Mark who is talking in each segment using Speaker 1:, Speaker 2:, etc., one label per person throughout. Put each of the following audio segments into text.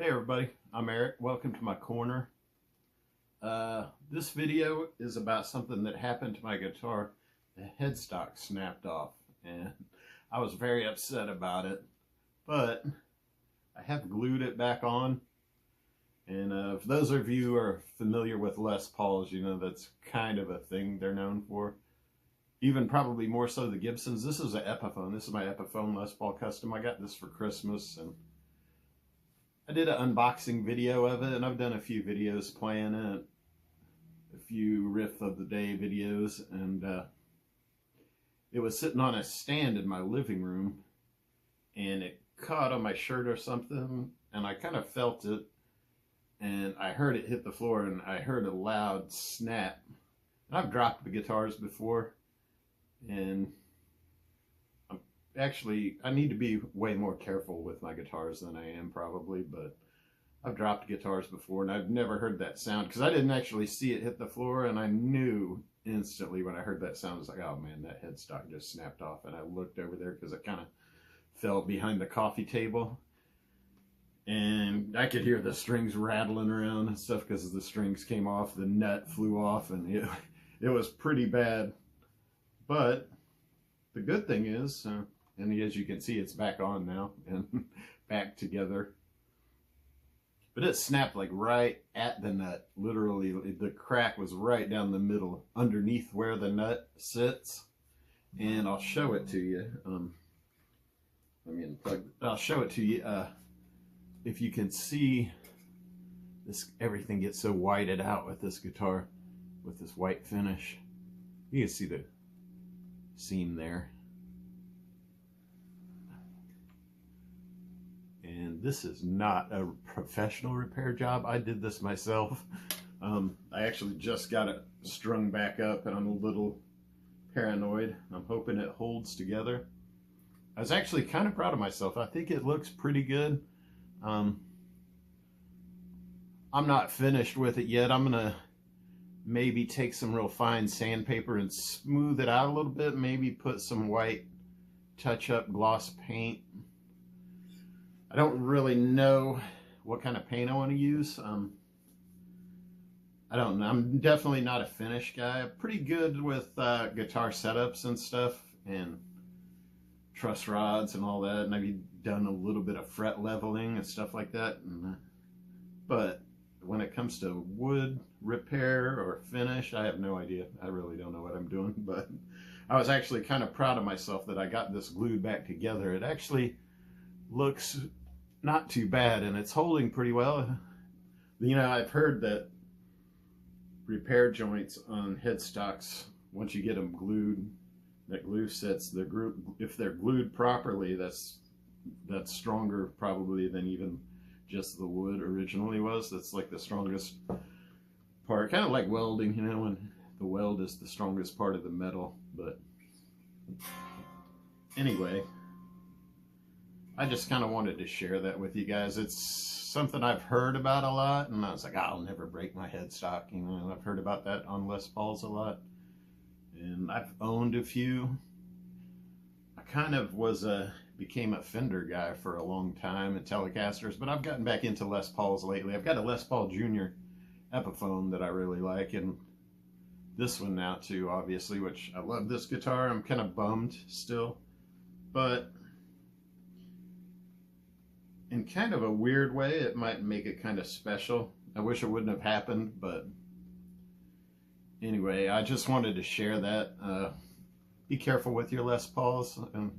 Speaker 1: Hey everybody, I'm Eric. Welcome to my corner. This video is about something that happened to my guitar. The headstock snapped off and I was very upset about it, but I have glued it back on. And for those of you who are familiar with Les Pauls, you know that's kind of a thing they're known for. Even probably more so the Gibsons. This is an Epiphone. This is my Epiphone Les Paul custom. I got this for Christmas and I did an unboxing video of it, and I've done a few videos playing it, a few riff of the day videos, and it was sitting on a stand in my living room, and it caught on my shirt or something, and I kind of felt it, and I heard it hit the floor, and I heard a loud snap. And I've dropped the guitars before, and actually, I need to be way more careful with my guitars than I am probably, but I've dropped guitars before and I've never heard that sound because I didn't actually see it hit the floor, and I knew instantly when I heard that sound. I was like, oh man, that headstock just snapped off. And I looked over there because it kind of fell behind the coffee table, and I could hear the strings rattling around and stuff because the strings came off, the nut flew off, and it was pretty bad. But the good thing is, and as you can see, it's back on now and back together. But it snapped like right at the nut. Literally, the crack was right down the middle, underneath where the nut sits. And I'll show it to you. I'll show it to you. If you can see this, everything gets so whited out with this guitar, with this white finish. You can see the seam there. And this is not a professional repair job. I did this myself. I actually just got it strung back up, and I'm a little paranoid. I'm hoping it holds together. I was actually kind of proud of myself. I think it looks pretty good. I'm not finished with it yet. I'm gonna maybe take some real fine sandpaper and smooth it out a little bit. Maybe put some white touch-up gloss paint. I don't really know what kind of paint I want to use. I don't know. I'm definitely not a finish guy. I'm pretty good with guitar setups and stuff, and truss rods and all that. And I've done a little bit of fret leveling and stuff like that. But when it comes to wood repair or finish, I have no idea. I really don't know what I'm doing. But I was actually kind of proud of myself that I got this glued back together. It actually looks not too bad, and it's holding pretty well. You know, I've heard that repair joints on headstocks, once you get them glued, that glue sets, if they're glued properly, that's stronger probably than even just the wood originally was. That's like the strongest part, kind of like welding, you know, when the weld is the strongest part of the metal. But anyway, I just kind of wanted to share that with you guys. It's something I've heard about a lot, and I was like, I'll never break my headstock. You know, I've heard about that on Les Pauls a lot, and I've owned a few. I kind of became a Fender guy for a long time at Telecasters, but I've gotten back into Les Pauls lately. I've got a Les Paul Jr. Epiphone that I really like, and this one now too, obviously, which I love this guitar. I'm kind of bummed still, but in kind of a weird way, it might make it kind of special. I wish it wouldn't have happened, but anyway, I just wanted to share that. Be careful with your Les Pauls, and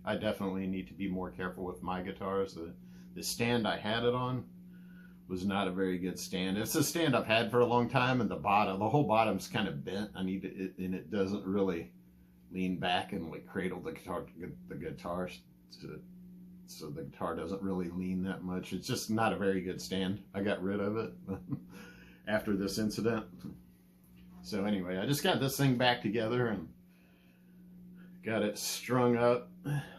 Speaker 1: I definitely need to be more careful with my guitars. The stand I had it on was not a very good stand. It's a stand I've had for a long time, and the whole bottom's kind of bent. And it doesn't really lean back and like cradle the guitar. So the guitar doesn't really lean that much. It's just not a very good stand. I got rid of it after this incident. So anyway, I just got this thing back together and got it strung up.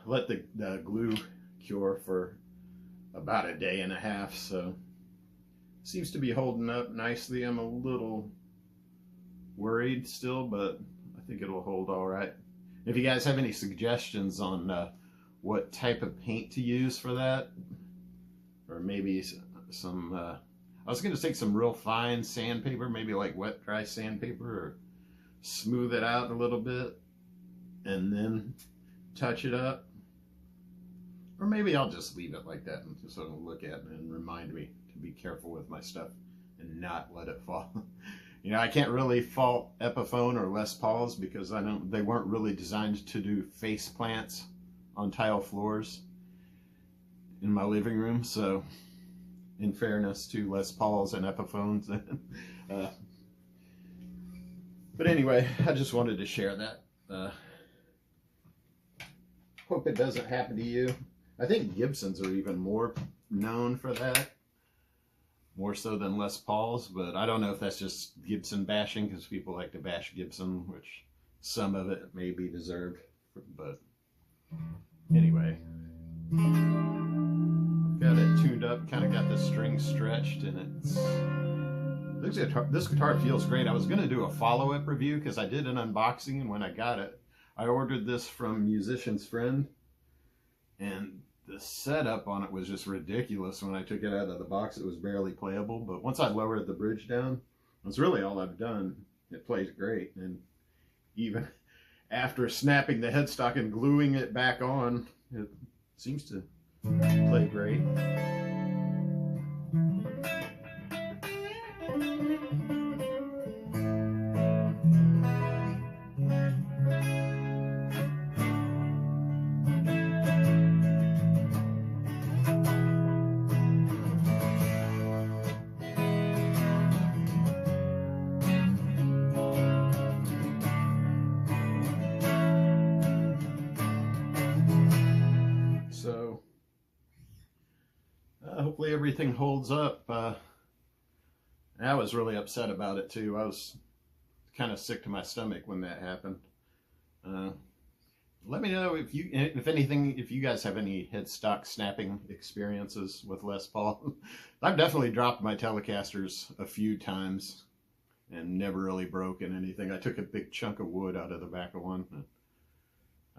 Speaker 1: Let the glue cure for about a day and a half. So seems to be holding up nicely. I'm a little worried still, but I think it'll hold all right. If you guys have any suggestions on what type of paint to use for that, or maybe some, I was going to take some real fine sandpaper, maybe like wet dry sandpaper, or smooth it out a little bit and then touch it up. Or maybe I'll just leave it like that and just sort of look at it and remind me to be careful with my stuff and not let it fall. You know, I can't really fault Epiphone or Les Pauls because they weren't really designed to do face plants on tile floors in my living room. So in fairness to Les Pauls and Epiphones. But anyway, I just wanted to share that. Hope it doesn't happen to you. I think Gibsons are even more known for that, more so than Les Pauls, but I don't know if that's just Gibson bashing, because people like to bash Gibson, which some of it may be deserved, but anyway. Got it tuned up, kind of got the string stretched, and this guitar feels great. I was going to do a follow-up review because I did an unboxing, and when I got it, I ordered this from Musician's Friend, and the setup on it was just ridiculous. When I took it out of the box, it was barely playable, but once I lowered the bridge down, that's really all I've done. It plays great, and even after snapping the headstock and gluing it back on, it seems to play great. So hopefully everything holds up. I was really upset about it too. I was kind of sick to my stomach when that happened. Let me know if you guys have any headstock snapping experiences with Les Paul. I've definitely dropped my Telecasters a few times and never really broken anything. I took a big chunk of wood out of the back of one.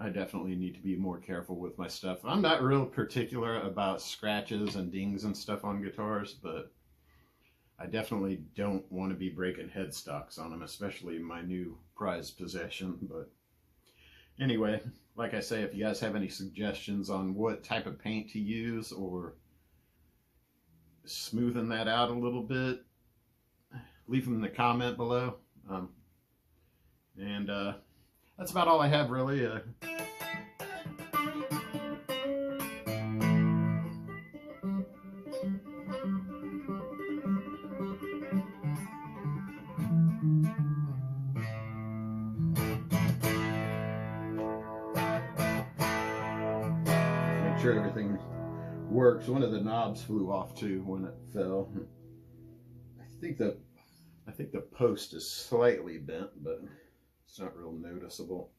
Speaker 1: I definitely need to be more careful with my stuff. I'm not real particular about scratches and dings and stuff on guitars, but I definitely don't want to be breaking headstocks on them, especially my new prized possession. But anyway, like I say, if you guys have any suggestions on what type of paint to use or smoothing that out a little bit, leave them in the comment below. That's about all I have, really. Make sure everything works. One of the knobs flew off too when it fell. I think the post is slightly bent, but it's not real noticeable.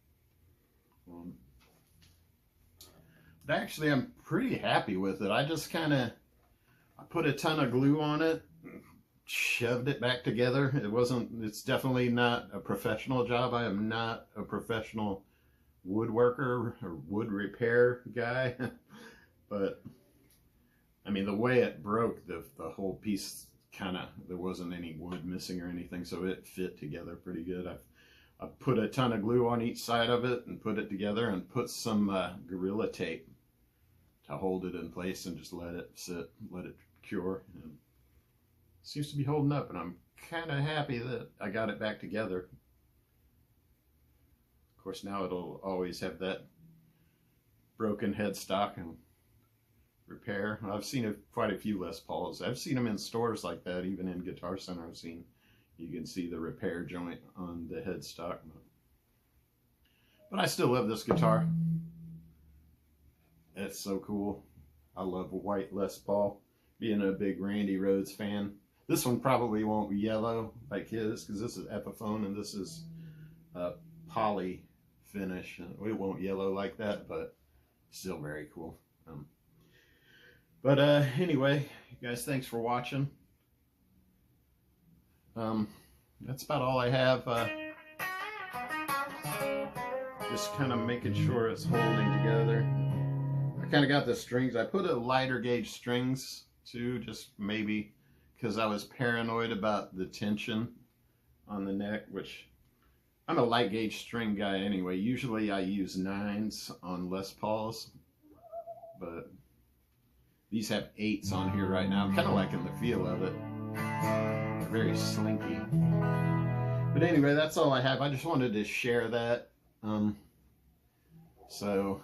Speaker 1: But actually, I'm pretty happy with it. I just I put a ton of glue on it, shoved it back together. It's definitely not a professional job. I am not a professional woodworker or wood repair guy. But, I mean, the way it broke, the whole piece there wasn't any wood missing or anything, so it fit together pretty good. I put a ton of glue on each side of it and put it together and put some Gorilla Tape to hold it in place and just let it sit, let it cure. And it seems to be holding up, and I'm kind of happy that I got it back together. Of course, now it'll always have that broken headstock and repair. I've seen quite a few Les Pauls. I've seen them in stores like that, even in Guitar Center. You can see the repair joint on the headstock. But I still love this guitar. It's so cool. I love a white Les Paul, being a big Randy Rhoads fan. This one probably won't yellow like his, because this is Epiphone and this is poly finish. It won't yellow like that, but still very cool. Anyway, you guys, thanks for watching. That's about all I have. Just kind of making sure it's holding together. I kind of got the strings. I put a lighter gauge strings too, just maybe because I was paranoid about the tension on the neck, which I'm a light gauge string guy anyway. Usually I use 9s on Les Pauls, but these have 8s on here right now. I'm kind of liking the feel of it. They're very slinky. But anyway, that's all I have. I just wanted to share that. So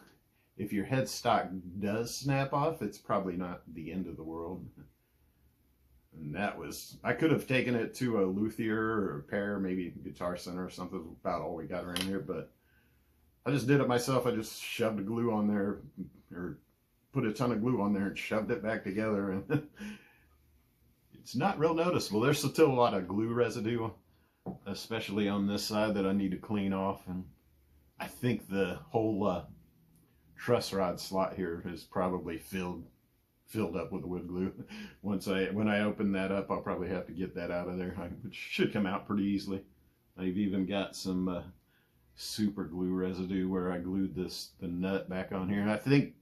Speaker 1: if your headstock does snap off, it's probably not the end of the world. And that was, I could have taken it to a luthier or a repair, maybe Guitar Center or something, about all we got around here, but I just did it myself. I just shoved the glue on there, or put a ton of glue on there and shoved it back together, and it's not real noticeable. There's still a lot of glue residue, especially on this side, that I need to clean off, and I think the whole truss rod slot here is probably filled up with wood glue. When I open that up, I'll probably have to get that out of there, which should come out pretty easily. I've even got some super glue residue where I glued the nut back on here. And I think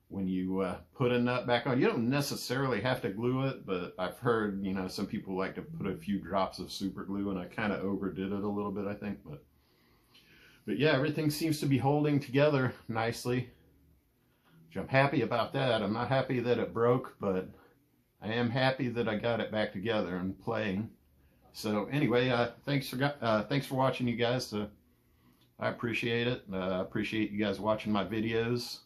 Speaker 1: when you put a nut back on, you don't necessarily have to glue it, but I've heard, some people like to put a few drops of super glue, and I kind of overdid it a little bit, I think. But yeah, everything seems to be holding together nicely, which I'm happy about that. I'm not happy that it broke, but I am happy that I got it back together and playing. So anyway, thanks for watching, you guys. I appreciate it. I appreciate you guys watching my videos.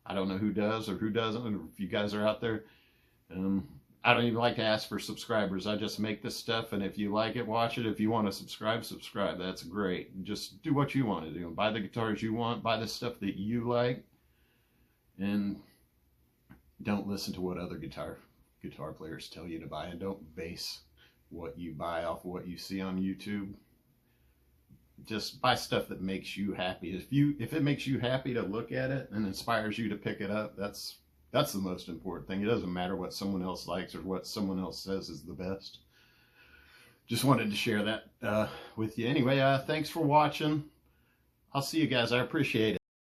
Speaker 1: I don't know who does or who doesn't, or if you guys are out there. I don't even like to ask for subscribers. I just make this stuff, and if you like it, watch it. If you want to subscribe. That's great. Just do what you want to do. Buy the guitars you want. Buy the stuff that you like. And don't listen to what other guitar players tell you to buy. And don't base what you buy off of what you see on YouTube. Just buy stuff that makes you happy. If it makes you happy to look at it and inspires you to pick it up, that's the most important thing. It doesn't matter what someone else likes or what someone else says is the best. Just wanted to share that with you. Anyway, thanks for watching. I'll see you guys. I appreciate it.